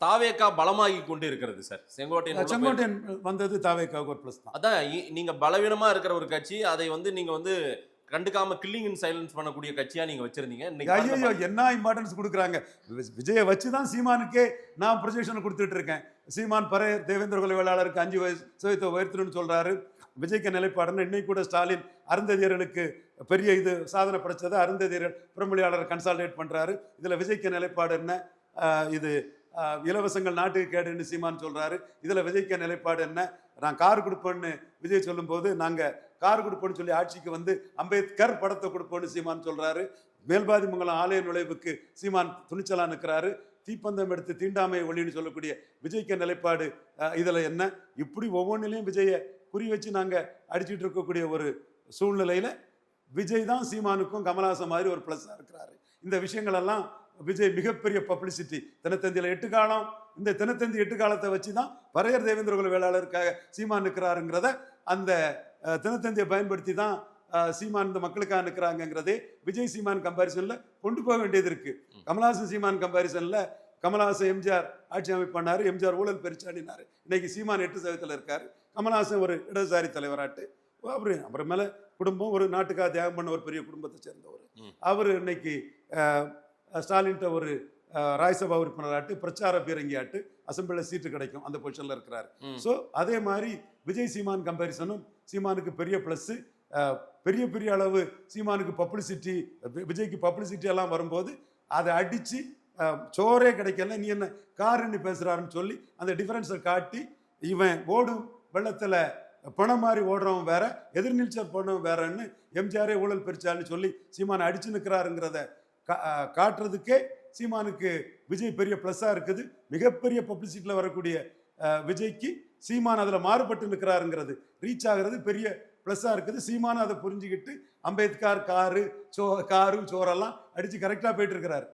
தாவேகா பலமாகி கொண்டு இருக்கிறது சார். செங்கோட்டையன் வந்தது தாவேகாவுக்கு ஒரு பிளஸ் தான். அதான் நீங்க பலவீனமா இருக்கிற ஒரு கட்சி, அதை நீங்க கண்டுக்காம கில்லிங் இன் சைலன்ஸ் பண்ணக்கூடிய கட்சியா நீங்க வச்சிருந்தீங்க. ஐயோ என்ன இம்பார்ட்டன்ஸ் கொடுக்குறாங்க. விஜயை வச்சுதான் சீமானுக்கே நான் ப்ரொஜெக்ஷன் கொடுத்துட்டு இருக்கேன். சீமான் பறையர் தேவேந்திர குல வேளாளருக்கு 5% உயர்த்தணும்னு சொல்றாரு. விஜய்க்கு நிலைப்பாடுன்னு இன்னைக்கு கூட ஸ்டாலின் அருந்ததியர்களுக்கு பெரிய இது சாதனை படைச்சதை அருந்ததியர்கள் புறமொழியாளர் கன்சால்டேட் பண்றாரு. இதுல விஜய்க்கு நிலைப்பாடு என்ன? இது இலவசங்கள் நாட்டுக்கு கேடுன்னு சீமான் சொல்றாரு. இதுல விஜய்க்கு நிலைப்பாடு என்ன? நான் கார் கொடுப்பேன்னு விஜய் சொல்லும் போது நாங்க கார் கொடுப்போன்னு சொல்லி ஆட்சிக்கு வந்து அம்பேத்கர் படத்தை கொடுப்போன்னு சீமான் சொல்றாரு. மேல்பாதிமங்கலம் ஆலய நுழைவுக்கு சீமான் துணிச்சலா நிற்கிறாரு. தீப்பந்தம் எடுத்து தீண்டாமை ஒளின்னு சொல்லக்கூடிய விஜய்க்கு நிலைப்பாடு இதுல என்ன? இப்படி ஒவ்வொன்றிலையும் விஜயை குறி வச்சு நாங்க அடிச்சுட்டு இருக்கக்கூடிய ஒரு சூழ்நிலையில விஜய் தான் சீமானுக்கும் கமலஹாசன் மாதிரி ஒரு பிளஸ்ஸா இருக்கிறாரு. இந்த விஷயங்கள் எல்லாம் விஜய் மிகப்பெரிய பப்ளிசிட்டி. தினத்தந்தியில 8 காலம், இந்த தினத்தந்தி 8 காலத்தை வச்சுதான் பறையர் தேவேந்திர குல வேளாளருக்காக சீமான் நிற்கிறாருங்கிறத அந்த தினத்தந்தியை பயன்படுத்தி தான் சீமான் இந்த மக்களுக்காக நிற்கிறாங்கிறதே விஜய் சீமான் கம்பாரிசன்ல கொண்டு போக வேண்டியது இருக்கு. கமலஹாசன் சீமான் கம்பாரிசன்ல கமலஹாசன் எம்ஜிஆர் ஆட்சி அமைப்பு பண்ணாரு, எம்ஜிஆர் ஊழல் பெருச்சாடினாரு. இன்னைக்கு சீமான் 8% இருக்காரு. கமலஹாசன் ஒரு இடதுசாரி தலைவராட்டு. அப்புறம் மேல குடும்பம் ஒரு நாட்டுக்காக தியாகம் பண்ண ஒரு பெரிய குடும்பத்தை சேர்ந்தவர். அவர் இன்னைக்கு ஸ்டாலின்ட்ட ஒரு ராஜ்யசபா உறுப்பினராட்டு, பிரச்சார பீரங்கியாட்டு, அசம்பிளில சீட்டு கிடைக்கும் அந்த பொசிஷன்ல இருக்கிறாரு. ஸோ அதே மாதிரி விஜய் சீமான் கம்பாரிசனும் சீமானுக்கு பெரிய பிளஸ். பெரிய பெரிய அளவு சீமானுக்கு பப்ளிசிட்டி, விஜய்க்கு பப்ளிசிட்டி எல்லாம் வரும்போது அதை அடிச்சு சோறே கிடைக்கல, நீ என்ன காருன்னு பேசுறாருன்னு சொல்லி அந்த டிஃபரன்ஸை காட்டி, இவன் ஓடும் வெள்ளத்துல பணம் மாதிரி ஓடுறவன் வேற, எதிர்நீச்சல் போனவன் வேறன்னு எம்ஜிஆரே ஊழல் பெருச்சான்னு சொல்லி சீமானை அடிச்சு நிற்கிறாருங்கிறத காட்டுறதுக்கே சீமானுக்கு விஜய் பெரிய பிளஸ்ஸா இருக்குது. மிகப்பெரிய பப்ளிசிட்டியில் வரக்கூடிய விஜய்க்கு சீமான் அதில் மாறுபட்டு நிற்கிறாருங்கிறது ரீச் ஆகிறது பெரிய பிளஸ்ஸா இருக்குது. சீமானும் அதை புரிஞ்சுக்கிட்டு அம்பேத்கர் காரு சோரெல்லாம் அடிச்சு கரெக்டாக போயிட்டு இருக்கிறாரு.